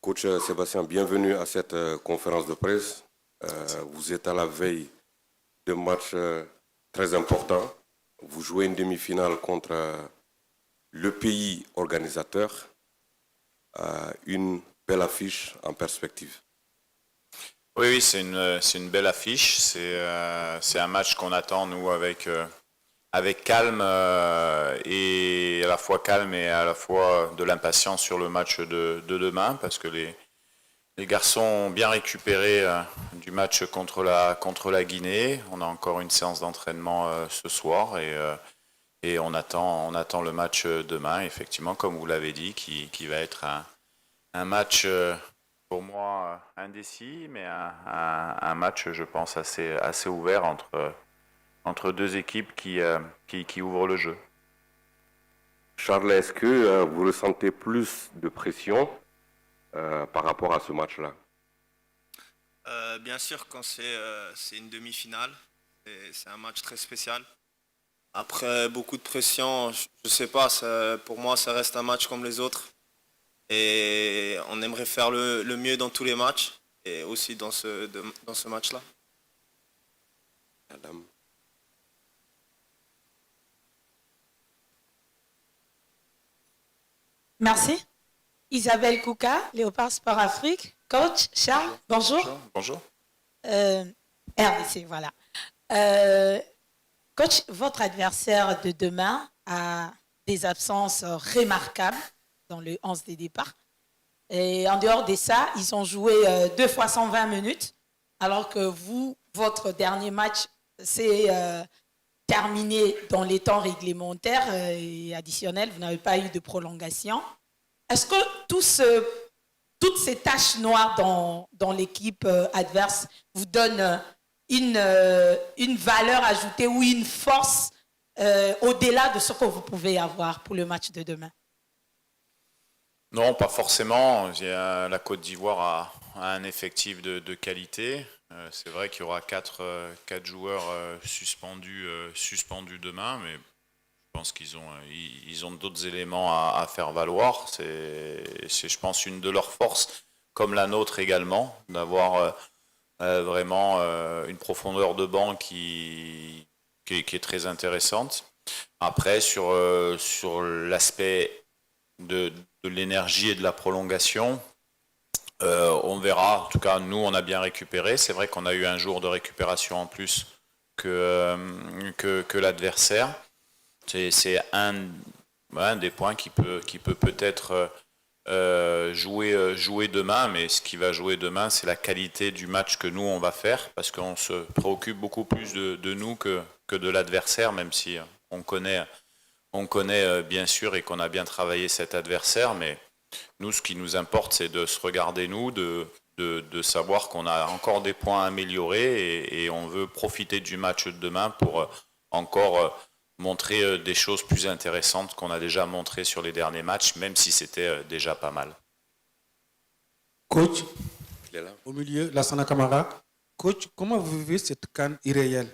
Coach Sébastien, bienvenue à cette conférence de presse. Vous êtes à la veille d'un match très important. Vous jouez une demi-finale contre le pays organisateur. Une belle affiche en perspective. Oui, c'est une belle affiche. C'est un match qu'on attend, nous, avec calme et à la fois calme et à la fois de l'impatience sur le match de demain, parce que les garçons ont bien récupéré du match contre la Guinée. On a encore une séance d'entraînement ce soir et on attend le match demain, effectivement, comme vous l'avez dit, qui va être un match pour moi indécis, mais un match, je pense, assez ouvert entre deux équipes qui ouvrent le jeu. Charles, est-ce que vous ressentez plus de pression par rapport à ce match-là? Bien sûr, quand c'est une demi-finale, c'est un match très spécial. Après beaucoup de pression, je ne sais pas, pour moi ça reste un match comme les autres. Et on aimerait faire le mieux dans tous les matchs et aussi dans ce match-là. Madame. Merci. Isabelle Kouka, Léopard Sport Afrique. Coach Charles, bonjour. Bonjour. RDC, voilà. Coach, votre adversaire de demain a des absences remarquables dans le 11 des départs. Et en dehors de ça, ils ont joué 2 fois 120 minutes, alors que vous, votre dernier match, c'est terminé dans les temps réglementaires et additionnels. Vous n'avez pas eu de prolongation. Est-ce que toutes ces taches noires dans l'équipe adverse vous donnent une valeur ajoutée ou une force au-delà de ce que vous pouvez avoir pour le match de demain? Non, pas forcément. La Côte d'Ivoire a un effectif de qualité. C'est vrai qu'il y aura quatre joueurs suspendus demain, mais je pense qu'ils ont d'autres éléments à faire valoir. C'est, je pense, une de leurs forces, comme la nôtre également, d'avoir vraiment une profondeur de banc qui est très intéressante. Après, sur l'aspect de l'énergie et de la prolongation, on verra. En tout cas, nous, on a bien récupéré. C'est vrai qu'on a eu un jour de récupération en plus que l'adversaire. C'est un des points qui peut peut-être jouer demain, mais ce qui va jouer demain, c'est la qualité du match que nous, on va faire, parce qu'on se préoccupe beaucoup plus de nous que de l'adversaire, même si on connaît bien sûr et qu'on a bien travaillé cet adversaire, mais nous, ce qui nous importe, c'est de se regarder, nous, de savoir qu'on a encore des points à améliorer et on veut profiter du match de demain pour encore montrer des choses plus intéressantes qu'on a déjà montrées sur les derniers matchs, même si c'était déjà pas mal. Coach, au milieu, Lassana Kamara. Coach, comment vous vivez cette CAN irréelle?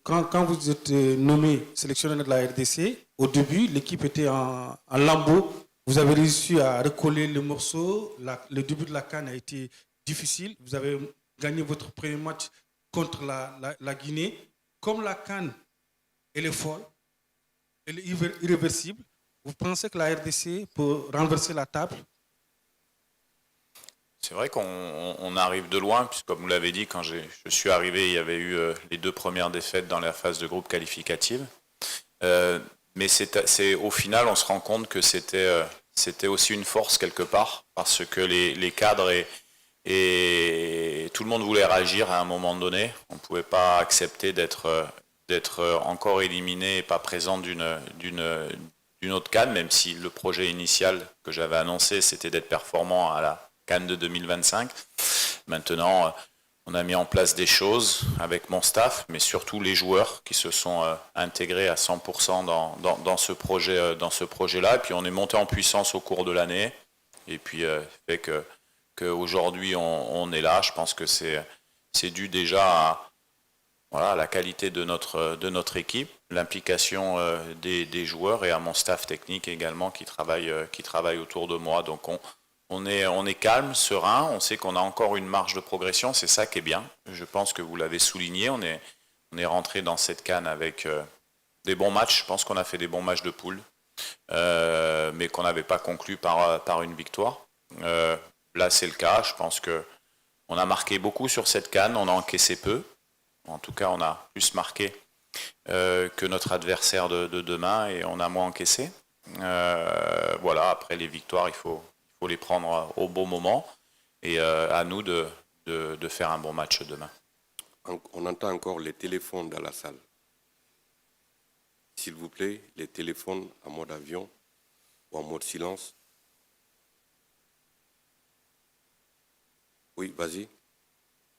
Quand vous êtes nommé sélectionneur de la RDC, au début, l'équipe était en lambeaux. Vous avez réussi à recoller le morceau. Le début de la CAN a été difficile. Vous avez gagné votre premier match contre la Guinée. Comme la CAN, elle est folle, elle est irréversible, vous pensez que la RDC peut renverser la table? C'est vrai qu'on arrive de loin, puisque comme vous l'avez dit, quand je suis arrivé, il y avait eu les 2 premières défaites dans la phase de groupe qualificative. Mais au final, on se rend compte que c'était aussi une force quelque part, parce que les cadres et tout le monde voulait réagir à un moment donné. On ne pouvait pas accepter d'être encore éliminé et pas présent d'une autre CAN, même si le projet initial que j'avais annoncé, c'était d'être performant à la CAN de 2025. Maintenant, on a mis en place des choses avec mon staff, mais surtout les joueurs qui se sont intégrés à 100% dans ce projet-là. Et puis on est monté en puissance au cours de l'année. Et puis fait qu'aujourd'hui on est là. Je pense que c'est dû déjà à la qualité de notre équipe, l'implication des joueurs et à mon staff technique également qui travaille autour de moi. Donc on est calme, serein, on sait qu'on a encore une marge de progression, c'est ça qui est bien. Je pense que vous l'avez souligné, on est rentré dans cette CAN avec des bons matchs, je pense qu'on a fait des bons matchs de poule, mais qu'on n'avait pas conclu par une victoire. Là c'est le cas, je pense qu'on a marqué beaucoup sur cette CAN, on a encaissé peu, en tout cas on a plus marqué que notre adversaire de demain et on a moins encaissé. Voilà, après les victoires, il faut les prendre au bon moment et à nous de faire un bon match demain. On entend encore les téléphones dans la salle. S'il vous plaît, les téléphones en mode avion ou en mode silence. Oui, vas-y.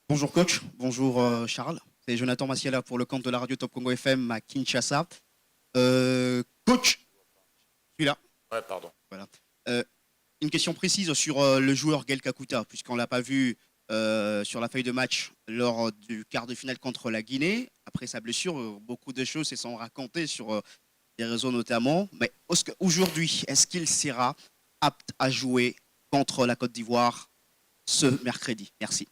Bonjour coach, bonjour Charles. C'est Jonathan Massiela pour le compte de la radio Top Congo FM à Kinshasa. Coach, celui-là. Ouais, pardon. Voilà. Une question précise sur le joueur Gaël Kakuta, puisqu'on ne l'a pas vu sur la feuille de match lors du quart de finale contre la Guinée. Après sa blessure, beaucoup de choses se sont racontées sur les réseaux notamment. Mais aujourd'hui, est-ce qu'il sera apte à jouer contre la Côte d'Ivoire ce mercredi? Merci.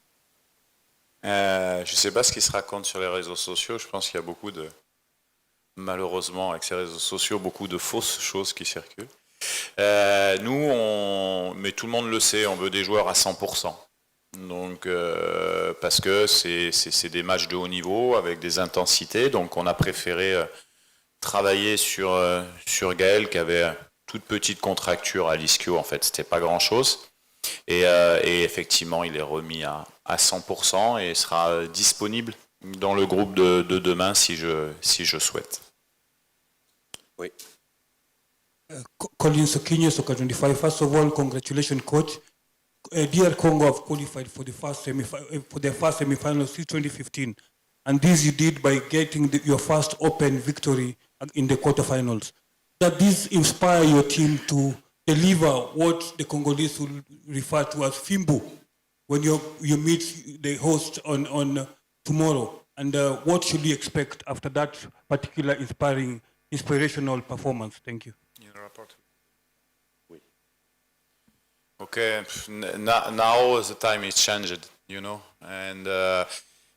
Je ne sais pas ce qui se raconte sur les réseaux sociaux. Je pense qu'il y a malheureusement, avec ces réseaux sociaux, beaucoup de fausses choses qui circulent. Nous, mais tout le monde le sait, on veut des joueurs à 100%. Donc, parce que c'est des matchs de haut niveau avec des intensités. Donc, on a préféré travailler sur Gaël qui avait toute petite contracture à l'ischio. En fait, c'était pas grand-chose. Et effectivement, il est remis à 100% et sera disponible dans le groupe de demain si je souhaite. Oui. Colin Sokinyo, Soccer 25. First of all, congratulations, coach. Dear Congo have qualified for the first semi-final since 2015, and this you did by getting your first open victory in the quarterfinals. Does this inspire your team to deliver what the Congolese will refer to as Fimbo when you meet the host on tomorrow? And what should we expect after that particular inspirational performance? Thank you. Okay, now the time is changed, and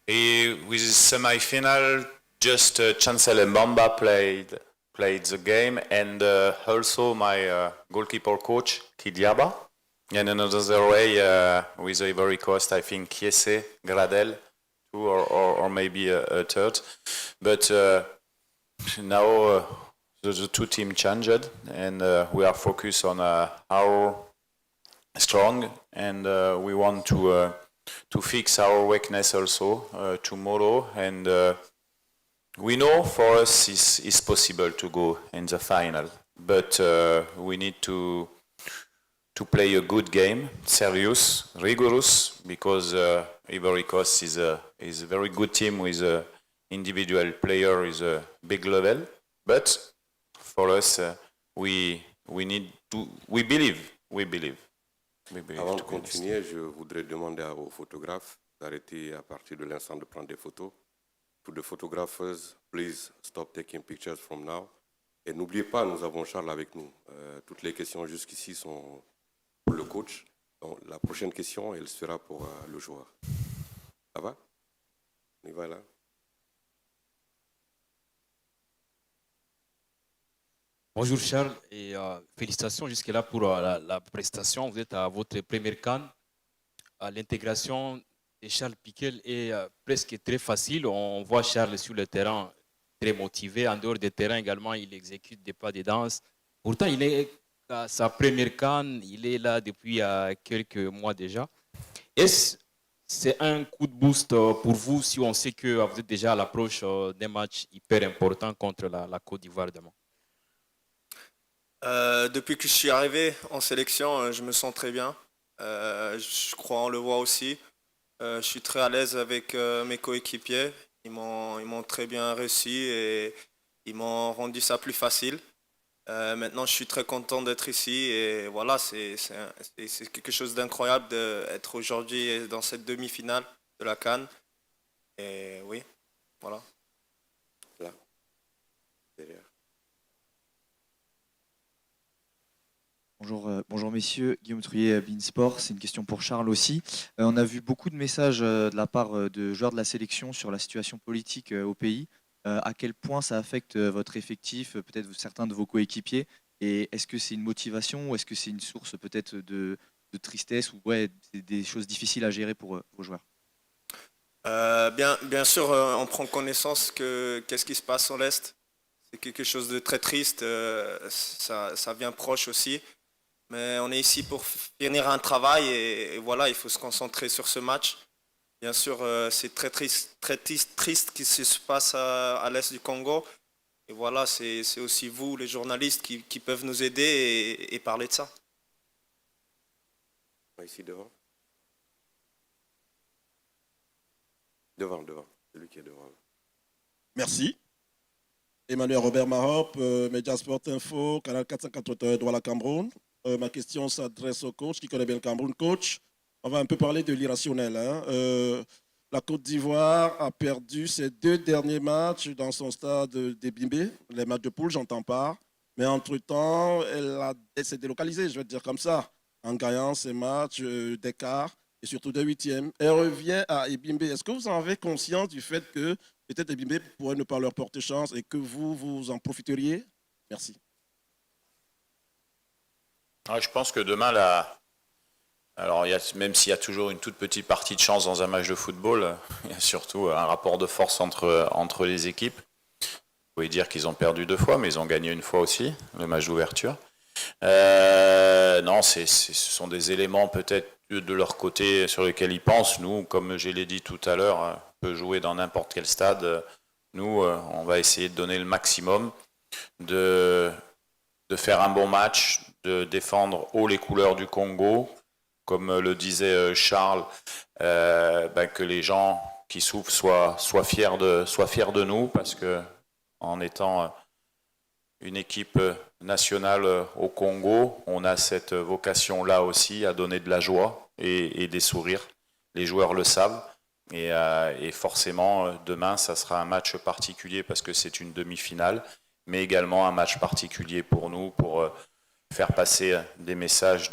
with the semi-final, just Chancel Mbamba played the game, and also my goalkeeper coach, Kidiaba, and another way with Ivory Coast, I think Kiese, Gradel, two or maybe a third, but now the two teams changed, and we are focused on our strong, and we want to fix our weakness also tomorrow, and we know for us it's possible to go in the final, but we need to play a good game, serious, rigorous, because Ivory Coast is a very good team with an individual player is a big level, but for us we believe. Avant de continuer, je voudrais demander aux photographes d'arrêter à partir de l'instant de prendre des photos. To the photographers, please stop taking pictures from now. Et n'oubliez pas, nous avons Charles avec nous. Toutes les questions jusqu'ici sont pour le coach. Donc, la prochaine question, elle sera pour le joueur. Ça va? On y va là. Bonjour Charles et félicitations jusque-là pour la prestation. Vous êtes à votre première CAN. L'intégration de Charles Piquel est presque très facile. On voit Charles sur le terrain très motivé. En dehors des terrains également, il exécute des pas de danse. Pourtant, il est à sa première CAN. Il est là depuis quelques mois déjà. Est-ce c'est un coup de boost pour vous si on sait que vous êtes déjà à l'approche d'un match hyper important contre la Côte d'Ivoire demain? Depuis que je suis arrivé en sélection, je me sens très bien. Je crois on le voit aussi. Je suis très à l'aise avec mes coéquipiers. Ils m'ont très bien reçu et ils m'ont rendu ça plus facile. Maintenant, je suis très content d'être ici et voilà, c'est quelque chose d'incroyable d'être aujourd'hui dans cette demi-finale de la CAN. Et oui, voilà. Là, derrière. Bonjour messieurs, Guillaume Trouillet, Beansport. C'est une question pour Charles aussi. On a vu beaucoup de messages de la part de joueurs de la sélection sur la situation politique au pays. À quel point ça affecte votre effectif, peut-être certains de vos coéquipiers? Et est-ce que c'est une motivation ou est-ce que c'est une source peut-être de tristesse ou ouais, c'est des choses difficiles à gérer pour vos joueurs? Bien sûr, on prend connaissance que qu'est-ce qui se passe sur l'Est. C'est quelque chose de très triste, ça vient proche aussi. Mais on est ici pour finir un travail et voilà, il faut se concentrer sur ce match. Bien sûr, c'est très triste ce qui se passe à l'Est du Congo. Et voilà, c'est aussi vous, les journalistes, qui peuvent nous aider et parler de ça. Ici devant. Devant, celui qui est devant. Merci. Emmanuel Robert Mahop, Média Sport Info, Canal 480 Douala Cameroun. Ma question s'adresse au coach qui connaît bien le Cameroun. Coach, on va un peu parler de l'irrationnel. La Côte d'Ivoire a perdu ses 2 derniers matchs dans son stade d'Ebimbe, les matchs de poule, j'entends pas. Mais entre-temps, elle s'est délocalisée, je vais dire comme ça, en gagnant ces matchs d'écart et surtout de 8e. Elle revient à Ebimbe. Est-ce que vous en avez conscience du fait que peut-être Ebimbe pourrait ne pas leur porter chance et que vous en profiteriez? Merci. Je pense que demain, alors même s'il y a toujours une toute petite partie de chance dans un match de football, il y a surtout un rapport de force entre les équipes. Vous pouvez dire qu'ils ont perdu 2 fois, mais ils ont gagné 1 fois aussi, le match d'ouverture. Non, ce sont des éléments peut-être de leur côté sur lesquels ils pensent. Nous, comme je l'ai dit tout à l'heure, on peut jouer dans n'importe quel stade. Nous, on va essayer de donner le maximum, de faire un bon match, de défendre haut les couleurs du Congo. Comme le disait Charles, que les gens qui souffrent soient fiers de nous, parce que en étant une équipe nationale au Congo, on a cette vocation-là aussi à donner de la joie et des sourires. Les joueurs le savent. Et forcément, demain, ça sera un match particulier parce que c'est une demi-finale, mais également un match particulier pour nous, pour faire passer des messages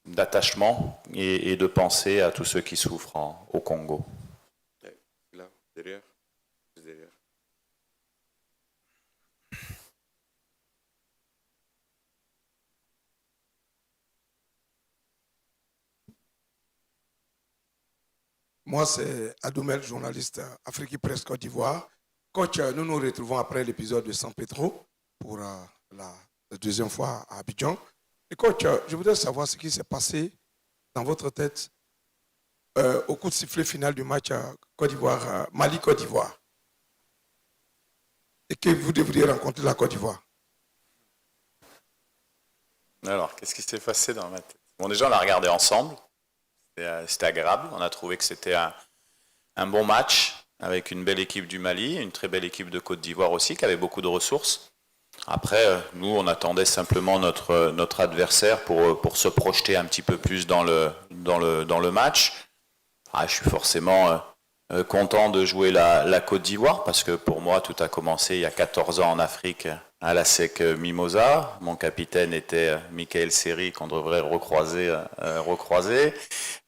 d'attachement et de pensée à tous ceux qui souffrent au Congo. Là, derrière. Moi, c'est Adoumel, journaliste Afrique Presse Côte d'Ivoire. Coach, nous nous retrouvons après l'épisode de San Pedro pour la 2e fois à Abidjan. Et coach, je voudrais savoir ce qui s'est passé dans votre tête au coup de sifflet final du match Côte d'Ivoire, Mali-Côte d'Ivoire. Et que vous devriez rencontrer la Côte d'Ivoire. Alors, qu'est-ce qui s'est passé dans ma tête? Bon, déjà, on a regardé ensemble. C'était agréable. On a trouvé que c'était un bon match avec une belle équipe du Mali, une très belle équipe de Côte d'Ivoire aussi, qui avait beaucoup de ressources. Après, nous, on attendait simplement notre adversaire pour se projeter un petit peu plus dans le match. Je suis forcément content de jouer la Côte d'Ivoire parce que pour moi, tout a commencé il y a 14 ans en Afrique à la SEC Mimosa. Mon capitaine était Michael Seri, qu'on devrait recroiser.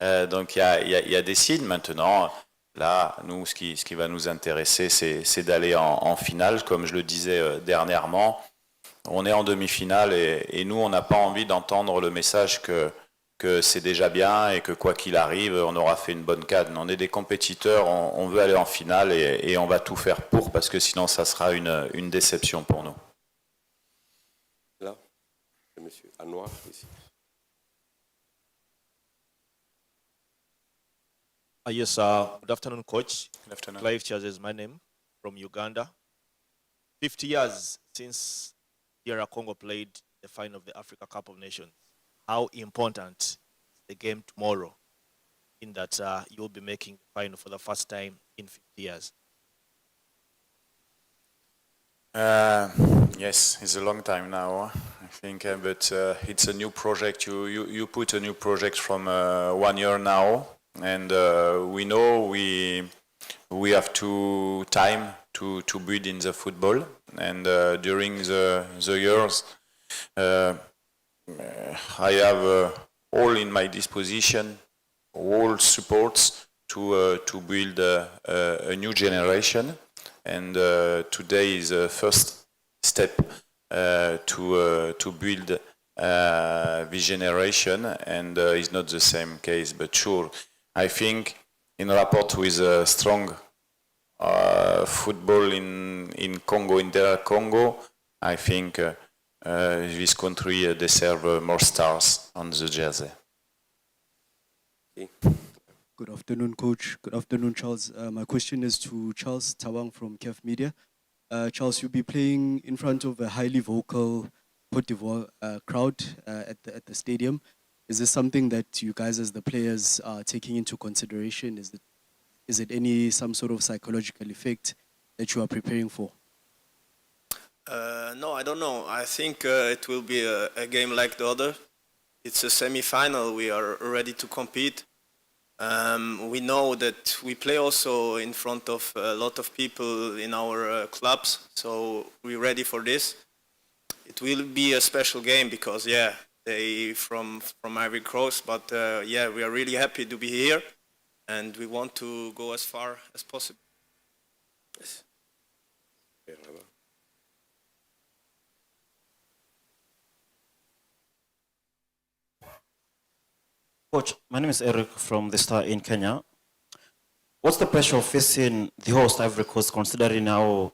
Donc il y a des signes maintenant. Là, nous, ce qui va nous intéresser, c'est d'aller en finale. Comme je le disais dernièrement, on est en demi-finale et nous, on n'a pas envie d'entendre le message que c'est déjà bien et que quoi qu'il arrive, on aura fait une bonne canne. On est des compétiteurs, on veut aller en finale et on va tout faire pour, parce que sinon, ça sera une déception pour nous. Là, c'est monsieur Anouar, ici. Yes, good afternoon, Coach. Good afternoon. Clive Chaz is my name, from Uganda. 50 years since DR Congo played the final of the Africa Cup of Nations. How important is the game tomorrow in that you'll be making the final for the first time in 50 years? Yes, it's a long time now, I think, but it's a new project. You put a new project from 1 year now, and we know we have time to build in the football, and during the years I have all in my disposition, all supports to build a new generation, and today is the first step to build this generation, and it's not the same case, but sure, I think in rapport with strong football in Congo, in DR Congo, I think this country deserves more stars on the jersey. Good afternoon, Coach. Good afternoon, Charles. My question is to Charles Tawang from KEF Media. Charles, you'll be playing in front of a highly vocal Côte d'Ivoire crowd at the stadium. Is this something that you guys as the players are taking into consideration? Is it some sort of psychological effect that you are preparing for? No, I don't know. I think it will be a game like the other. It's a semi-final. We are ready to compete. We know that we play also in front of a lot of people in our clubs, so we're ready for this. It will be a special game because, yeah, they from Ivory Coast, but yeah, we are really happy to be here, and we want to go as far as possible. Yes. Coach, my name is Eric from the Star in Kenya. What's the pressure of facing the host Ivory Coast, considering how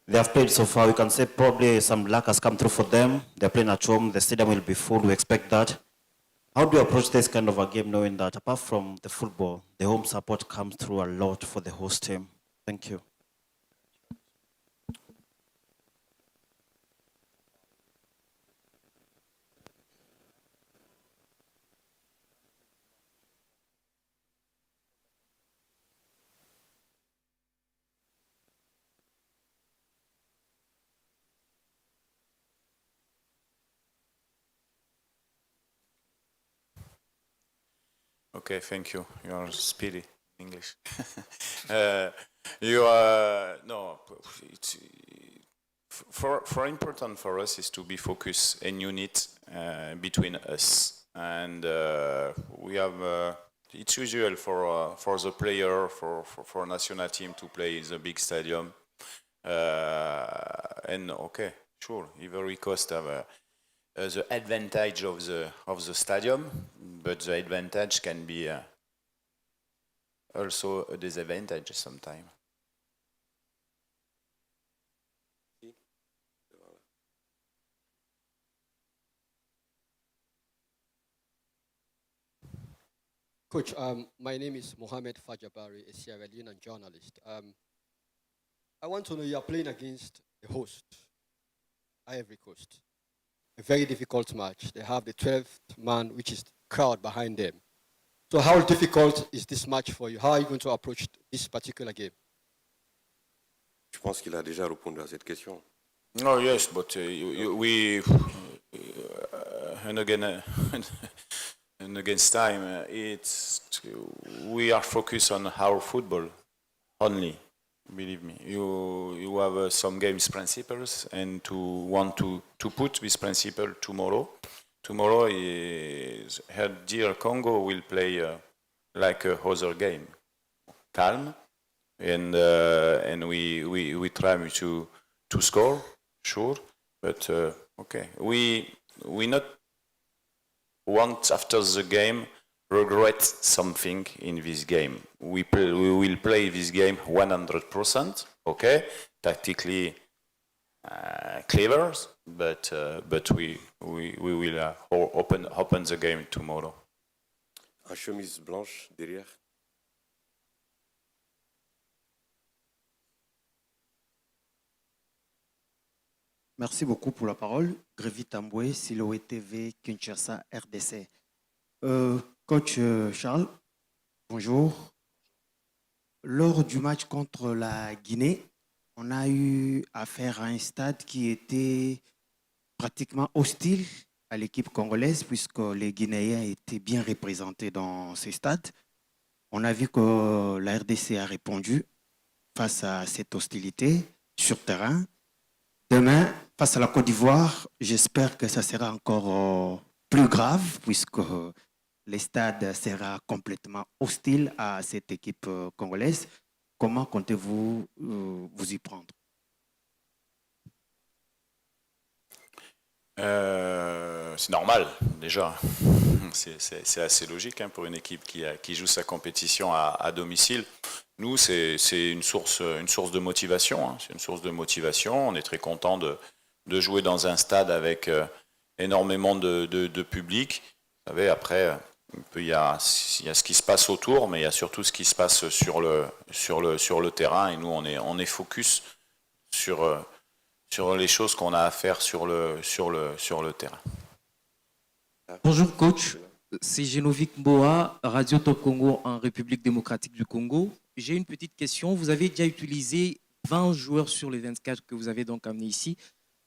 they have played so far? We can say probably some luck has come through for them. They're playing at home. The stadium will be full. We expect that. How do you approach this kind of a game, knowing that apart from the football, the home support comes through a lot for the host team? Thank you. Okay, thank you. You are speedy in English. You are no. It's, for important for us is to be focused and unit between us, and we have. It's usual for the player for national team to play in the big stadium, and okay, sure, Ivory Coast have the advantage of the stadium, but the advantage can be also a disadvantage sometimes. Coach, my name is Mohamed Fajabari, a Sierra Leonean journalist. I want to know, you are playing against the host, Ivory Coast. A very difficult match. They have the 12th man, which is the crowd behind them. So how difficult is this match for you? How are you going to approach this particular game? Je pense qu'il a déjà répondu à cette question. Oh yes, but we and again and against time, we are focused on our football only. Believe me, you have some games principles, and to want to put this principle tomorrow. Tomorrow is DR Congo will play like a other game, calm, and we try to score, sure, but okay, we not want after the game regret something in this game. We will play this game 100%, okay, tactically clever, but we will open the game tomorrow. En chemise blanche derrière. Merci beaucoup pour la parole. Grévy Tamboué, Siloé TV, Kinshasa, RDC. Coach Charles, bonjour. Lors du match contre la Guinée, on a eu affaire à un stade qui était pratiquement hostile à l'équipe congolaise, puisque les Guinéens étaient bien représentés dans ce stade. On a vu que la RDC a répondu face à cette hostilité sur terrain. Demain, face à la Côte d'Ivoire, j'espère que ça sera encore plus grave puisque le stade sera complètement hostile à cette équipe congolaise. Comment comptez-vous vous y prendre? C'est normal, déjà. C'est assez logique pour une équipe qui joue sa compétition à domicile. Nous, c'est une source de motivation. C'est une source de motivation. On est très content de jouer dans un stade avec énormément de public. Vous savez, après, il y a ce qui se passe autour, mais il y a surtout ce qui se passe sur le terrain. Et nous, on est focus sur les choses qu'on a à faire sur le terrain. Bonjour coach, c'est Genovic Mboa, Radio Top Congo en République démocratique du Congo. J'ai une petite question. Vous avez déjà utilisé 20 joueurs sur les 24 que vous avez donc amenés ici.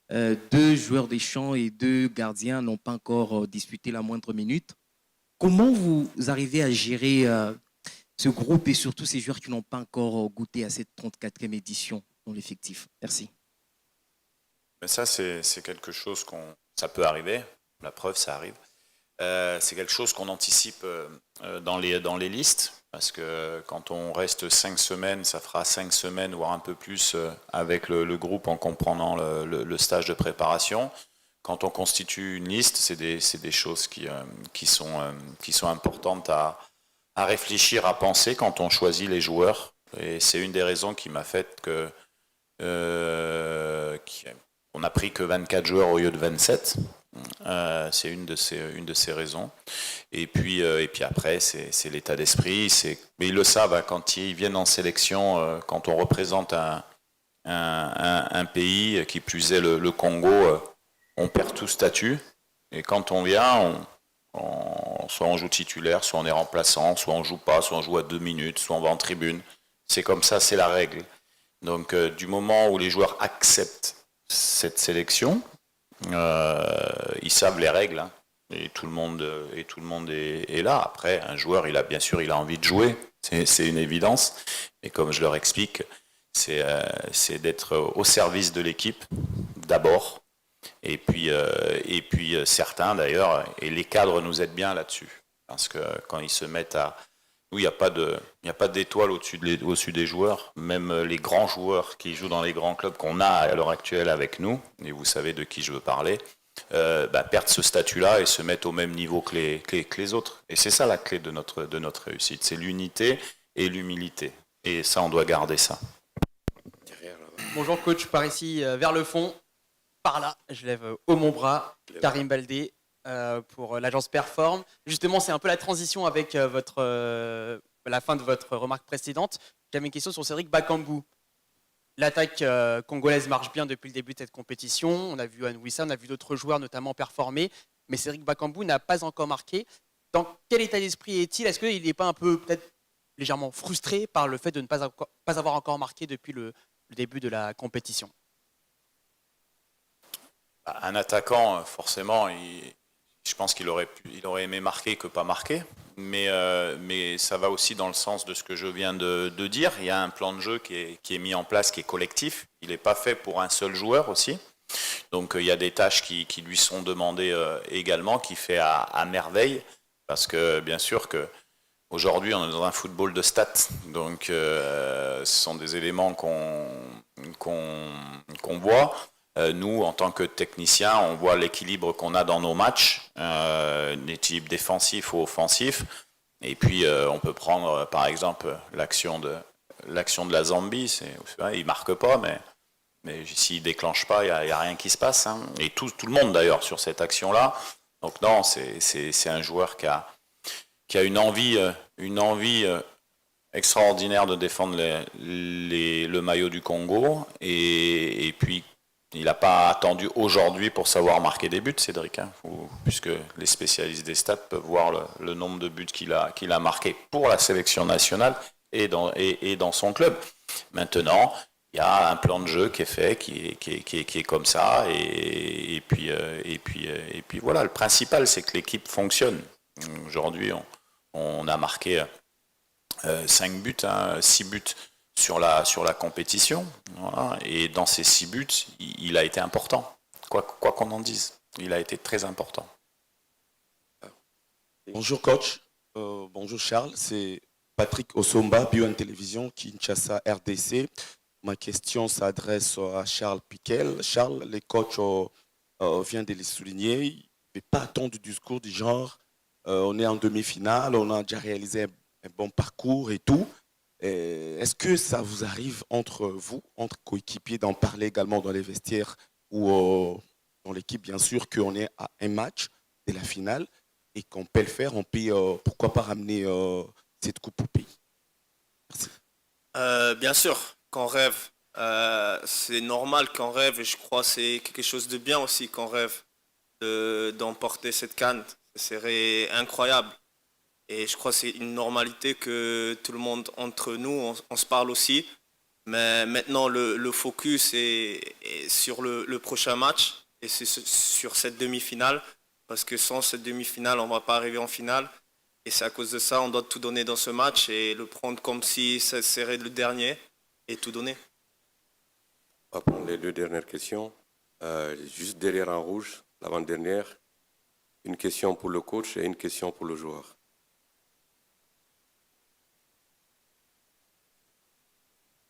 2 joueurs des champs et 2 gardiens n'ont pas encore disputé la moindre minute. Comment vous arrivez à gérer ce groupe et surtout ces joueurs qui n'ont pas encore goûté à cette 34e édition dans l'effectif? Merci. Mais ça, c'est quelque chose ça peut arriver. La preuve, ça arrive. C'est quelque chose qu'on anticipe dans les listes, parce que quand on reste 5 semaines, ça fera 5 semaines, voire un peu plus, avec le groupe en comprenant le stage de préparation. Quand on constitue une liste, c'est des choses qui sont importantes à réfléchir, à penser quand on choisit les joueurs. Et c'est une des raisons qui m'a fait on n'a pris que 24 joueurs au lieu de 27. C'est une de ces raisons. Et puis après, c'est l'état d'esprit. Mais ils le savent, quand ils viennent en sélection, quand on représente un pays, qui plus est le Congo, on perd tout statut. Et quand on vient, soit on joue titulaire, soit on est remplaçant, soit on joue pas, soit on joue à 2 minutes, soit on va en tribune. C'est comme ça, c'est la règle. Donc du moment où les joueurs acceptent cette sélection, ils savent les règles, et tout le monde est là. Après, un joueur, il a envie de jouer, c'est une évidence. Et comme je leur explique, c'est d'être au service de l'équipe d'abord, et puis certains d'ailleurs, et les cadres nous aident bien là-dessus, parce que quand ils se mettent nous, il n'y a pas d'étoile au-dessus des joueurs. Même les grands joueurs qui jouent dans les grands clubs qu'on a à l'heure actuelle avec nous, et vous savez de qui je veux parler, perdent ce statut-là et se mettent au même niveau que les autres. Et c'est ça la clé de notre réussite, c'est l'unité et l'humilité. Et ça, on doit garder ça. Bonjour coach, par ici, vers le fond, par là, je lève haut mon bras, Karim Baldé. Pour l'agence Perform. Justement, c'est un peu la transition avec la fin de votre remarque précédente. J'avais une question sur Cédric Bakambu. L'attaque congolaise marche bien depuis le début de cette compétition. On a vu Anouissa, on a vu d'autres joueurs notamment performer, mais Cédric Bakambu n'a pas encore marqué. Dans quel état d'esprit est-il? Est-ce qu'il n'est pas un peu peut-être légèrement frustré par le fait de ne pas avoir encore marqué depuis le début de la compétition? Un attaquant, forcément, je pense qu'il aurait aimé marquer que pas marquer, mais ça va aussi dans le sens de ce que je viens de dire. Il y a un plan de jeu qui est mis en place, qui est collectif. Il n'est pas fait pour un seul joueur aussi. Donc il y a des tâches qui lui sont demandées également, qui fait à merveille, parce que bien sûr que aujourd'hui on est dans un football de stats, donc ce sont des éléments qu'on voit. Nous, en tant que techniciens, on voit l'équilibre qu'on a dans nos matchs, l'équilibre défensif ou offensif. Et puis, on peut prendre, par exemple, l'action de la Zambie. Il ne marque pas, mais s'il ne déclenche pas, il n'y a rien qui se passe. Et tout le monde, d'ailleurs, sur cette action-là. Donc non, c'est un joueur qui a une envie extraordinaire de défendre le maillot du Congo. Et puis, il n'a pas attendu aujourd'hui pour savoir marquer des buts, Cédric, puisque les spécialistes des stats peuvent voir le nombre de buts qu'il a marqué pour la sélection nationale et dans son club. Maintenant, il y a un plan de jeu qui est fait, qui est comme ça, et puis voilà. Le principal, c'est que l'équipe fonctionne. Aujourd'hui, on a marqué 5 buts, 6 buts sur la compétition. Voilà. Et dans ces 6 buts, il a été important. Quoi qu'on en dise, il a été très important. Bonjour coach, bonjour Charles, c'est Patrick Osomba, BioN Télévision, Kinshasa RDC. Ma question s'adresse à Charles Piquel. Charles, les coachs viennent de les souligner, il ne fait pas attendre du discours du genre on est en demi-finale, on a déjà réalisé un bon parcours et tout. Est-ce que ça vous arrive entre vous, entre coéquipiers, d'en parler également dans les vestiaires ou dans l'équipe, bien sûr, qu'on est à un match de la finale et qu'on peut le faire, on peut pourquoi pas ramener cette coupe au pays? Merci. Bien sûr, qu'on rêve. C'est normal qu'on rêve et je crois que c'est quelque chose de bien aussi qu'on rêve d'emporter cette CAN. Ce serait incroyable. Et je crois que c'est une normalité que tout le monde, entre nous, on se parle aussi. Mais maintenant, le focus est sur le prochain match et c'est sur cette demi-finale. Parce que sans cette demi-finale, on ne va pas arriver en finale. Et c'est à cause de ça, on doit tout donner dans ce match et le prendre comme si ça serait le dernier et tout donner. On va prendre les 2 dernières questions. Juste derrière en rouge, l'avant-dernière. Une question pour le coach et une question pour le joueur.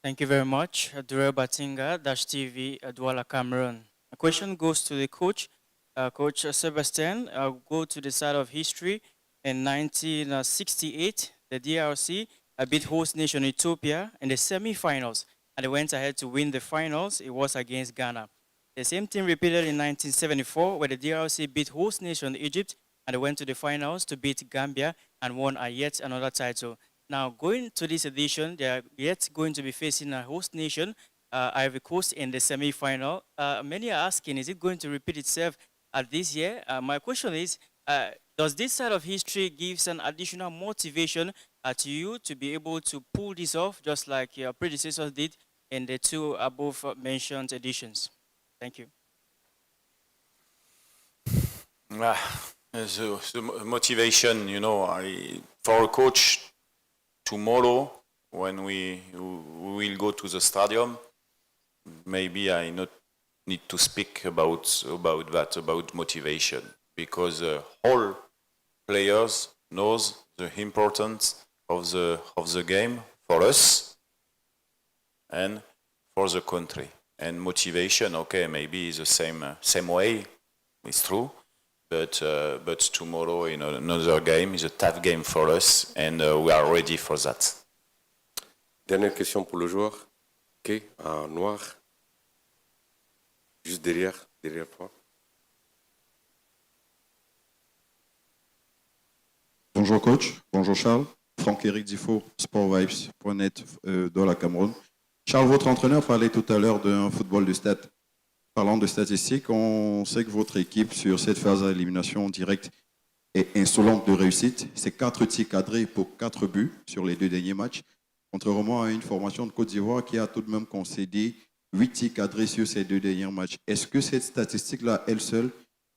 Thank you very much. Durel Batinga, Dash TV, Douala, Cameroon. A question goes to the coach. Coach Sebastian, I'll go to the side of history. In 1968, the DRC beat host nation Ethiopia in the semi-finals, and they went ahead to win the finals. It was against Ghana. The same thing repeated in 1974, where the DRC beat host nation Egypt, and they went to the finals to beat Gambia and won yet another title. Now, going to this edition, they are yet going to be facing a host nation, Ivory Coast, in the semi-final. Many are asking, is it going to repeat itself this year? My question is, does this side of history give an additional motivation to you to be able to pull this off, just like your predecessors did in the 2 above mentioned editions? Thank you. The motivation, for a coach, tomorrow when we will go to the stadium, maybe I not need to speak about that, about motivation, because all players knows the importance of the game for us and for the country. And motivation, okay, maybe is the same way, it's true, but tomorrow in another game is a tough game for us, and we are ready for that. Dernière question pour le joueur. Ok, en noir. Juste derrière toi. Bonjour coach, bonjour Charles. Franck-Éric Difo, sportvibes.net dans la Cameroun. Charles, votre entraîneur parlait tout à l'heure d'un football de stats. Parlant de statistiques, on sait que votre équipe, sur cette phase d'élimination directe, est insolente de réussite. C'est 4 tirs cadrés pour 4 buts sur les 2 derniers matchs, contrairement à une formation de Côte d'Ivoire qui a tout de même concédé 8 tirs cadrés sur ces 2 derniers matchs. Est-ce que cette statistique-là, elle seule,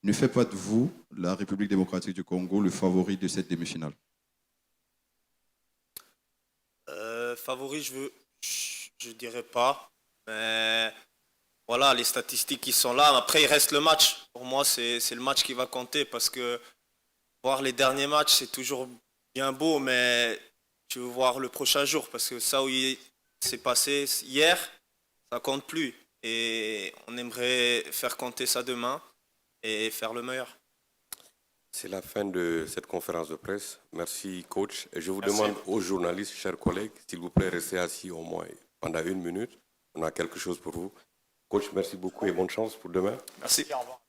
ne fait pas de vous, la République démocratique du Congo, le favori de cette demi-finale? Favori, je dirais pas. Mais voilà, les statistiques qui sont là. Après, il reste le match. Pour moi, c'est le match qui va compter parce que voir les derniers matchs, c'est toujours bien beau, mais tu veux voir le prochain jour parce que ça où il s'est passé hier, ça compte plus. Et on aimerait faire compter ça demain et faire le meilleur. C'est la fin de cette conférence de presse. Merci, coach. Et je vous Merci. demande aux journalistes, chers collègues, s'il vous plaît, restez assis au moins pendant 1 minute. On a quelque chose pour vous. Coach, merci beaucoup et bonne chance pour demain. Merci. Au revoir.